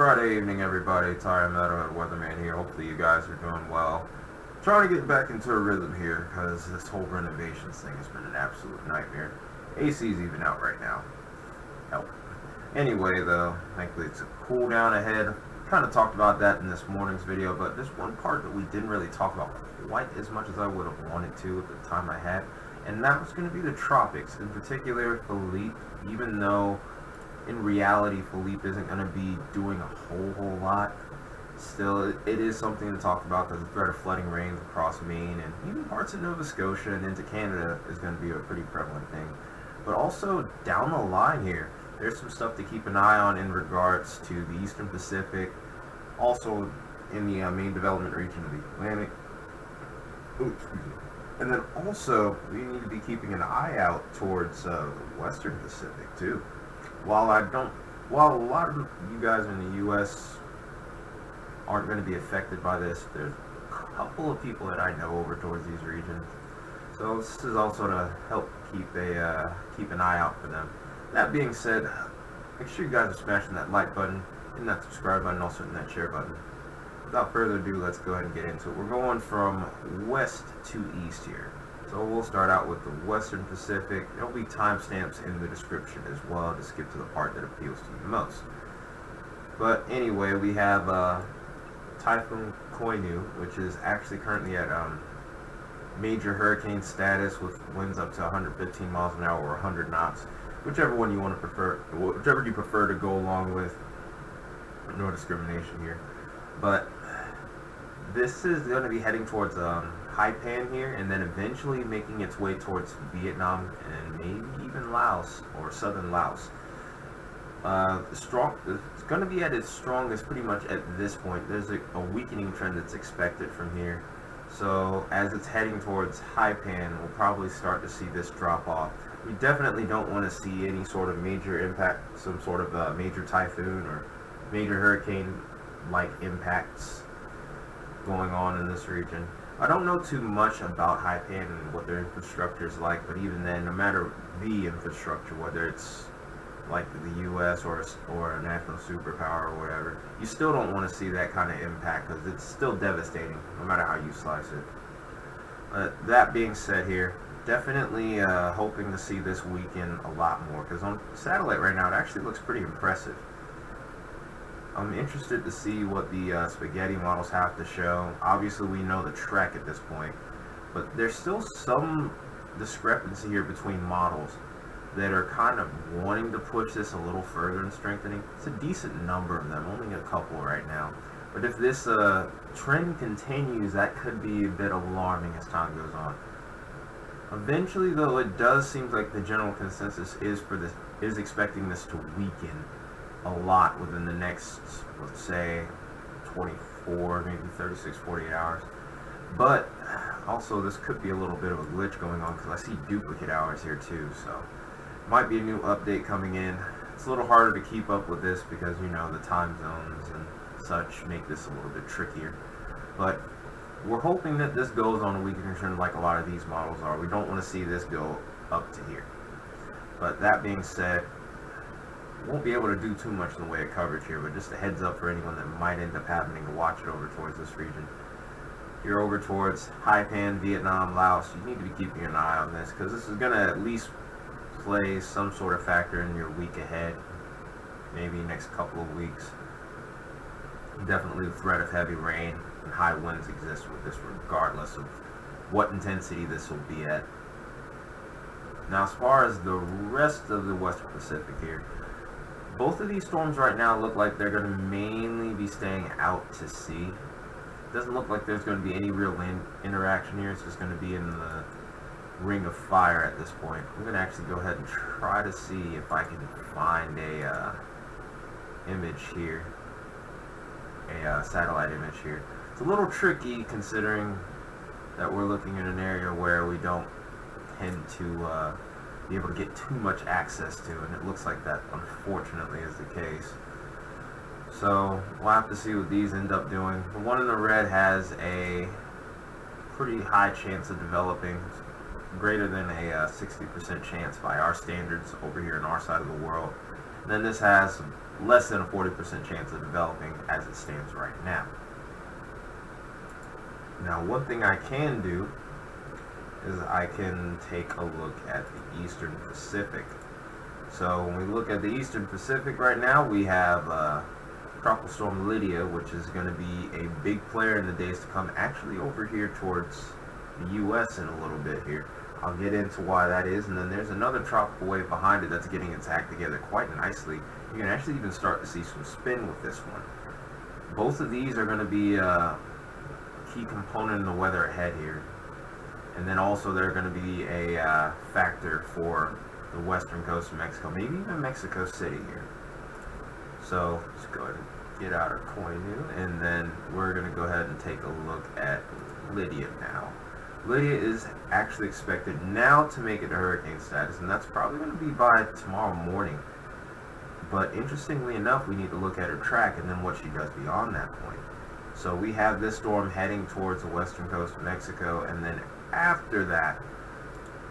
Friday evening, everybody. Tyre Metalhead Weatherman here. Hopefully you guys are doing well. Trying to get back into a rhythm here because this whole renovations thing has been an absolute nightmare. AC's even out right now. Help. Anyway, though, thankfully it's a cool down ahead. Kind of talked about that in this morning's video, but there's one part that we didn't really talk about quite as much as I would have wanted to at the time I had, and that was going to be the tropics, in particular Philippe, even though in reality Philippe isn't going to be doing a whole lot. Still, it is something to talk about because the threat of flooding rains across Maine and even parts of Nova Scotia and into Canada is going to be a pretty prevalent thing. But also down the line here, there's some stuff to keep an eye on in regards to the Eastern Pacific, also in the main development region of the Atlantic. Ooh, excuse me. And then also, we need to be keeping an eye out towards the Western Pacific too. While a lot of you guys in the U.S. aren't going to be affected by this, there's a couple of people that I know over towards these regions. So this is also to help keep an eye out for them. That being said, make sure you guys are smashing that like button, hitting that subscribe button, also hitting that share button. Without further ado, let's go ahead and get into it. We're going from west to east here. So we'll start out with the Western Pacific. There'll be timestamps in the description as well to skip to the part that appeals to you the most. But anyway, we have Typhoon Koinu, which is actually currently at major hurricane status with winds up to 115 miles an hour or 100 knots. Whichever one you want to prefer, whichever you prefer to go along with. No discrimination here. But this is going to be heading towards Haipan here, and then eventually making its way towards Vietnam and maybe even Laos or southern Laos. It's going to be at its strongest pretty much at this point. There's a weakening trend that's expected from here. So as it's heading towards Haipan, we'll probably start to see this drop off. We definitely don't want to see any sort of major impact, some sort of major typhoon or major hurricane-like impacts going on in this region. I don't know too much about Haipan and what their infrastructure is like, but even then, no matter the infrastructure, whether it's like the U.S. or a national superpower or whatever, you still don't want to see that kind of impact because it's still devastating, no matter how you slice it. That being said here, definitely hoping to see this weekend a lot more, because on satellite right now it actually looks pretty impressive. I'm interested to see what the spaghetti models have to show. Obviously we know the trek at this point, but there's still some discrepancy here between models that are kind of wanting to push this a little further in strengthening. It's a decent number of them, only a couple right now. But if this trend continues, that could be a bit alarming as time goes on. Eventually, though, it does seem like the general consensus is expecting this to weaken a lot within the next, let's say, 24, maybe 36, 48 hours. But also, this could be a little bit of a glitch going on because I see duplicate hours here too. So, might be a new update coming in. It's a little harder to keep up with this because, you know, the time zones and such make this a little bit trickier. But we're hoping that this goes on a weakening trend like a lot of these models are. We don't want to see this go up to here. But that being said, won't be able to do too much in the way of coverage here, but just a heads up for anyone that might end up having to watch it over towards this region. If you're over towards Haipan, Vietnam, Laos, you need to be keeping an eye on this because this is going to at least play some sort of factor in your week ahead, maybe next couple of weeks. Definitely the threat of heavy rain and high winds exists with this regardless of what intensity this will be at. Now as far as the rest of the Western Pacific here, both of these storms right now look like they're going to mainly be staying out to sea. It doesn't look like there's going to be any real land interaction here. It's just going to be in the ring of fire at this point. I'm going to actually go ahead and try to see if I can find a image here, a satellite image here. It's a little tricky considering that we're looking at an area where we don't tend to be able to get too much access to, and it looks like that unfortunately is the case. So we'll have to see what these end up doing. The one in the red has a pretty high chance of developing, greater than a 60% chance by our standards over here in our side of the world. And then this has less than a 40% chance of developing as it stands right now. Now, one thing I can do is I can take a look at the Eastern Pacific. So when we look at the Eastern Pacific right now, we have Tropical Storm Lydia, which is going to be a big player in the days to come, actually over here towards the U.S. in a little bit here. I'll get into why that is, and then there's another tropical wave behind it that's getting its act together quite nicely. You can actually even start to see some spin with this one. Both of these are going to be a key component in the weather ahead here. And then also they're going to be a factor for the western coast of Mexico, maybe even Mexico City here. So let's go ahead and get out our coin new, and then we're going to go ahead and take a look at Lydia now. Lydia is actually expected now to make it to hurricane status, and that's probably going to be by tomorrow morning. But interestingly enough, we need to look at her track and then what she does beyond that point. So we have this storm heading towards the western coast of Mexico, and then after that,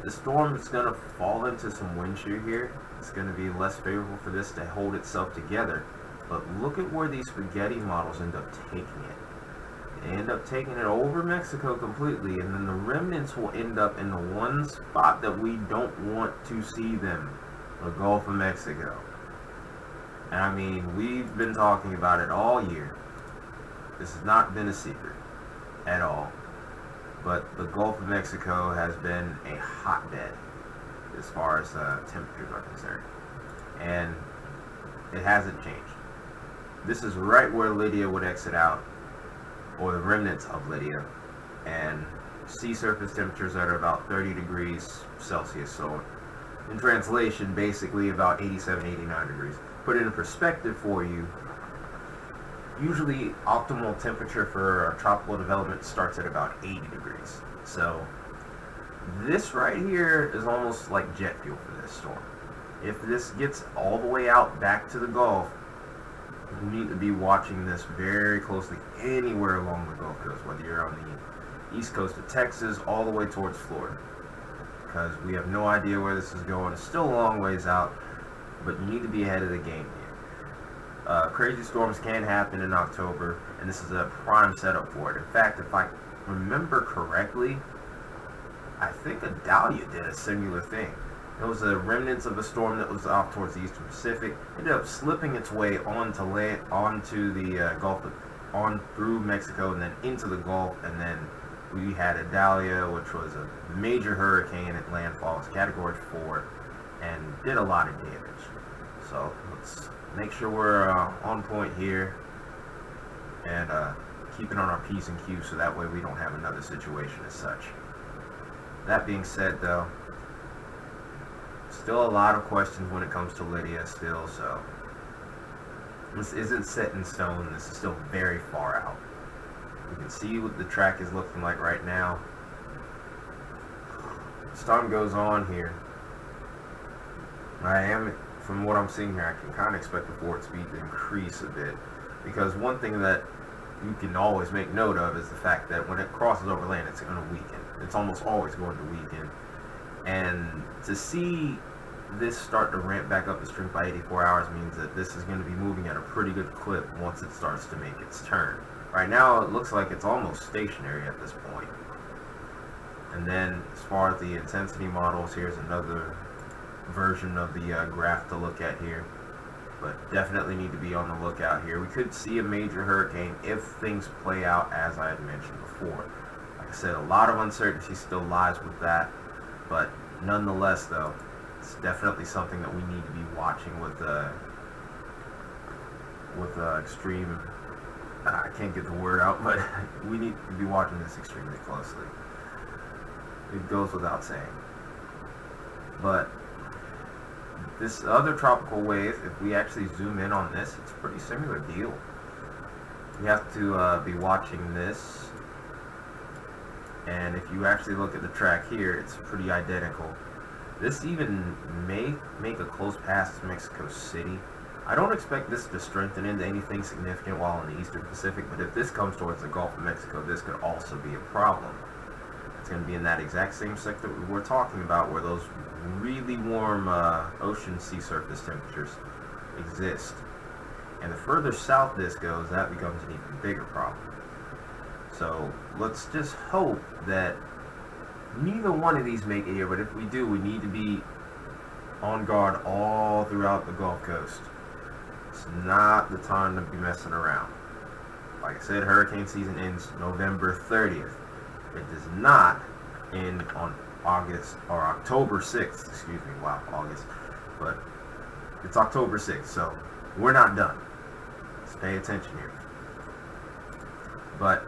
the storm is going to fall into some wind shear here. It's going to be less favorable for this to hold itself together. But look at where these spaghetti models end up taking it. They end up taking it over Mexico completely, and then the remnants will end up in the one spot that we don't want to see them, the Gulf of Mexico. And I mean, we've been talking about it all year. This has not been a secret at all. But the Gulf of Mexico has been a hotbed as far as temperatures are concerned. And it hasn't changed. This is right where Lydia would exit out, or the remnants of Lydia. And sea surface temperatures that are about 30 degrees Celsius. So in translation, basically about 87, 89 degrees. Put it in perspective for you. Usually optimal temperature for a tropical development starts at about 80 degrees. So this right here is almost like jet fuel for this storm. If this gets all the way out back to the Gulf, you need to be watching this very closely anywhere along the Gulf Coast, whether you're on the east coast of Texas all the way towards Florida, because we have no idea where this is going. It's still a long ways out, but you need to be ahead of the game here. Crazy storms can happen in October, and this is a prime setup for it. In fact, if I remember correctly, I think Adalia did a similar thing. It was the remnants of a storm that was off towards the Eastern Pacific. It ended up slipping its way onto the Gulf, on through Mexico, and then into the Gulf. And then we had Adalia, which was a major hurricane at landfall. It was Category 4, and did a lot of damage. So let's make sure we're on point here, and keeping on our P's and Q's so that way we don't have another situation as such. That being said, though, still a lot of questions when it comes to Lydia still, so this isn't set in stone. This is still very far out. You can see what the track is looking like right now. As time goes on here, from what I'm seeing here, I can kind of expect the forward speed to increase a bit, because one thing that you can always make note of is the fact that when it crosses over land, it's going to weaken. It's almost always going to weaken. And to see this start to ramp back up the strength by 84 hours means that this is going to be moving at a pretty good clip once it starts to make its turn. Right now, it looks like it's almost stationary at this point. And then, as far as the intensity models, here's another version of the graph to look at here. But definitely need to be on the lookout here. We could see a major hurricane if things play out as I had mentioned before. Like I said, a lot of uncertainty still lies with that, but nonetheless, though, it's definitely something that we need to be watching with extreme. I can't get the word out, but we need to be watching this extremely closely. It goes without saying. But this other tropical wave, if we actually zoom in on this, it's a pretty similar deal. You have to be watching this, and if you actually look at the track here, it's pretty identical. This even may make a close pass to Mexico City. I don't expect this to strengthen into anything significant while in the Eastern Pacific, but if this comes towards the Gulf of Mexico, this could also be a problem. It's going to be in that exact same sector we're talking about, where those really warm ocean sea surface temperatures exist. And the further south this goes, that becomes an even bigger problem. So let's just hope that neither one of these make it here, but if we do, we need to be on guard all throughout the Gulf Coast. It's not the time to be messing around. Like I said, hurricane season ends November 30th. It does not end on October 6th. Excuse me, wow, August. But it's October 6th, so we're not done. Let's pay attention here. But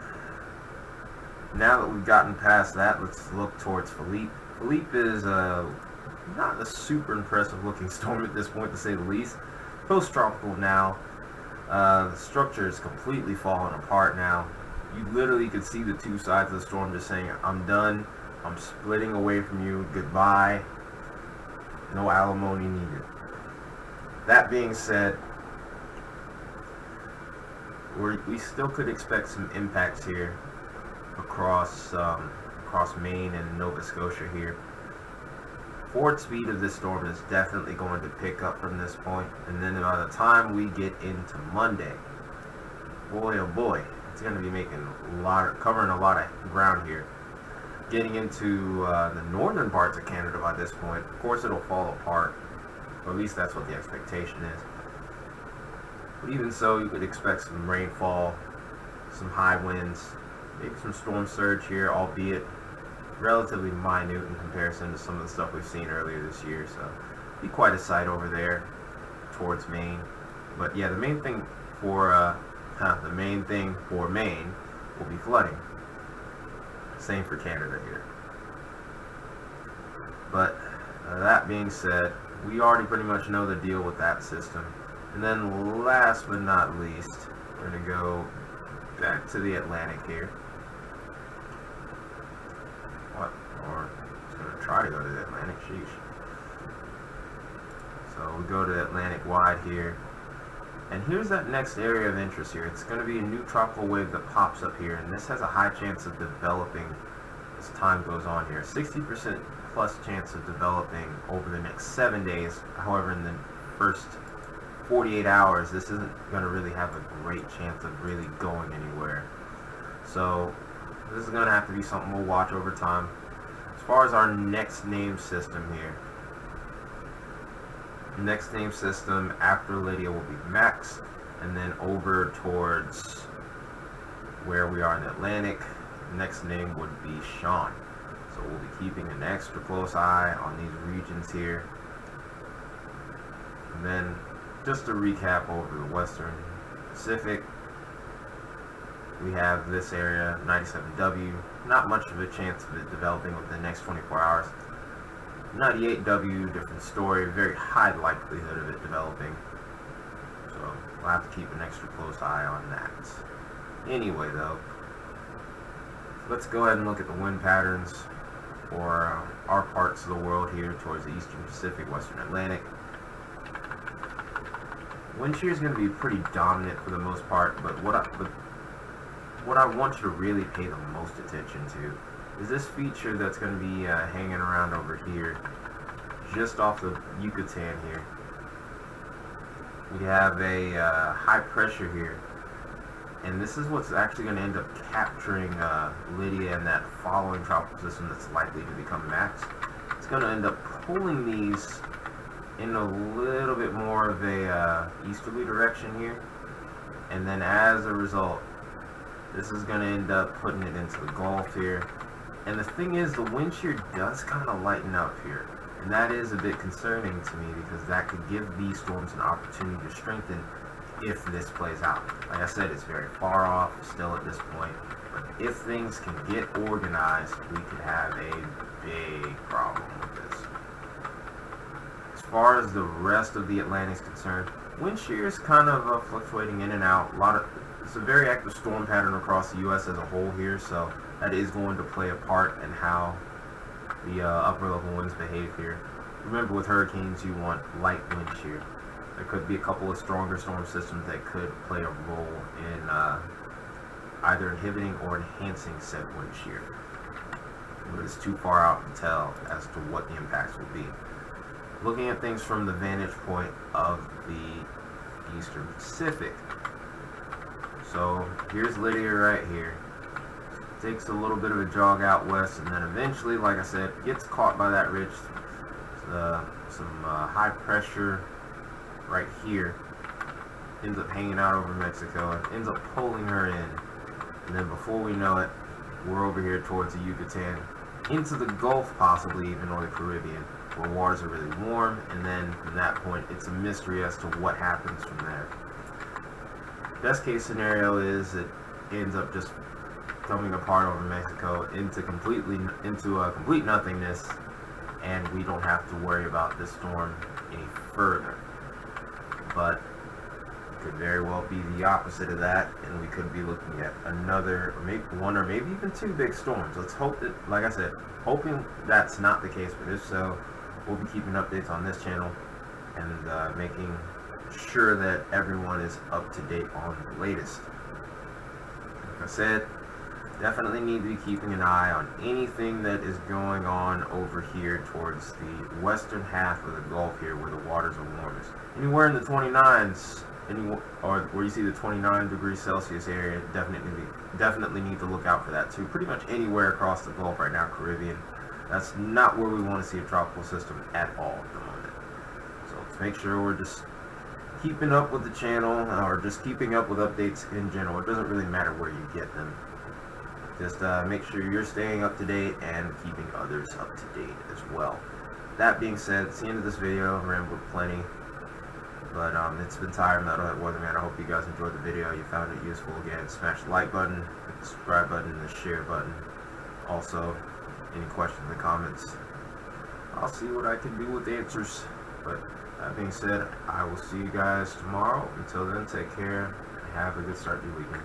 now that we've gotten past that, let's look towards Philippe. Philippe is not a super impressive looking storm at this point, to say the least. Post-tropical now. The structure is completely falling apart now. You literally could see the two sides of the storm just saying, I'm done. I'm splitting away from you. Goodbye. No alimony needed. That being said, we still could expect some impacts here across Maine and Nova Scotia here. Forward speed of this storm is definitely going to pick up from this point, and then by the time we get into Monday, boy oh boy, it's going to be covering a lot of ground here. Getting into the northern parts of Canada by this point, of course it'll fall apart, or at least that's what the expectation is. But even so, you could expect some rainfall, some high winds, maybe some storm surge here, albeit relatively minute in comparison to some of the stuff we've seen earlier this year. So be quite a sight over there towards Maine. But yeah, the main thing for Maine will be flooding. Same for Canada here. But that being said, we already pretty much know the deal with that system. And then last but not least, we're going to go back to the Atlantic here. Or it's going to try to go to the Atlantic, sheesh. So we go to Atlantic wide here. And here's that next area of interest here. It's going to be a new tropical wave that pops up here, and this has a high chance of developing as time goes on here. 60% plus chance of developing over the next 7 days. However, in the first 48 hours, this isn't going to really have a great chance of really going anywhere. So this is going to have to be something we'll watch over time. As far as our next name system here, next name system after Lydia will be Max, and then over towards where we are in the Atlantic, next name would be Sean. So we'll be keeping an extra close eye on these regions here. And then just to recap over the Western Pacific, we have this area, 97W, not much of a chance of it developing over the next 24 hours. 98W, different story, very high likelihood of it developing. So we'll have to keep an extra close eye on that. Anyway though, let's go ahead and look at the wind patterns for our parts of the world here towards the Eastern Pacific, Western Atlantic. Wind shear is going to be pretty dominant for the most part, but what I want you to really pay the most attention to is this feature that's going to be hanging around over here, just off the Yucatan here. We have a high pressure here, and this is what's actually going to end up capturing Lydia and that following tropical system that's likely to become Max. It's going to end up pulling these in a little bit more of a easterly direction here, and then as a result, this is going to end up putting it into the Gulf here. And the thing is, the wind shear does kind of lighten up here, and that is a bit concerning to me because that could give these storms an opportunity to strengthen if this plays out. Like I said, it's very far off still at this point, but if things can get organized, we could have a big problem with this. As far as the rest of the Atlantic is concerned, wind shear is kind of fluctuating in and out. It's a very active storm pattern across the U.S. as a whole here, so that is going to play a part in how the upper level winds behave here. Remember, with hurricanes, you want light wind shear. There could be a couple of stronger storm systems that could play a role in either inhibiting or enhancing said wind shear. But it's too far out to tell as to what the impacts will be. Looking at things from the vantage point of the Eastern Pacific. So here's Lydia right here. Takes a little bit of a jog out west, and then eventually, like I said, gets caught by that ridge. Some high pressure right here ends up hanging out over Mexico and ends up pulling her in. And then before we know it, we're over here towards the Yucatan, into the Gulf possibly even, or the Caribbean, where waters are really warm. And then from that point, it's a mystery as to what happens from there. Best case scenario is it ends up just coming apart over Mexico into complete nothingness, and we don't have to worry about this storm any further. But it could very well be the opposite of that, and we could be looking at another, or maybe one, or maybe even two big storms. Let's hope that, like I said, hoping that's not the case, but if so, we'll be keeping updates on this channel and making sure that everyone is up to date on the latest. Like I said, definitely need to be keeping an eye on anything that is going on over here towards the western half of the Gulf here, where the waters are warmest. Anywhere in the 29s, or where you see the 29 degrees Celsius area, definitely need to look out for that too. Pretty much anywhere across the Gulf right now, Caribbean, that's not where we want to see a tropical system at all at the moment. So let's make sure we're just keeping up with the channel, or just keeping up with updates in general. It doesn't really matter where you get them. Just make sure you're staying up to date and keeping others up to date as well. That being said, it's the end of this video. I've rambled plenty. But it's been Tire Metalhead Weatherman. I hope you guys enjoyed the video. You found it useful. Again, smash the like button, hit the subscribe button, and the share button. Also, any questions or comments, I'll see what I can do with answers. But that being said, I will see you guys tomorrow. Until then, take care and have a good start to your weekend.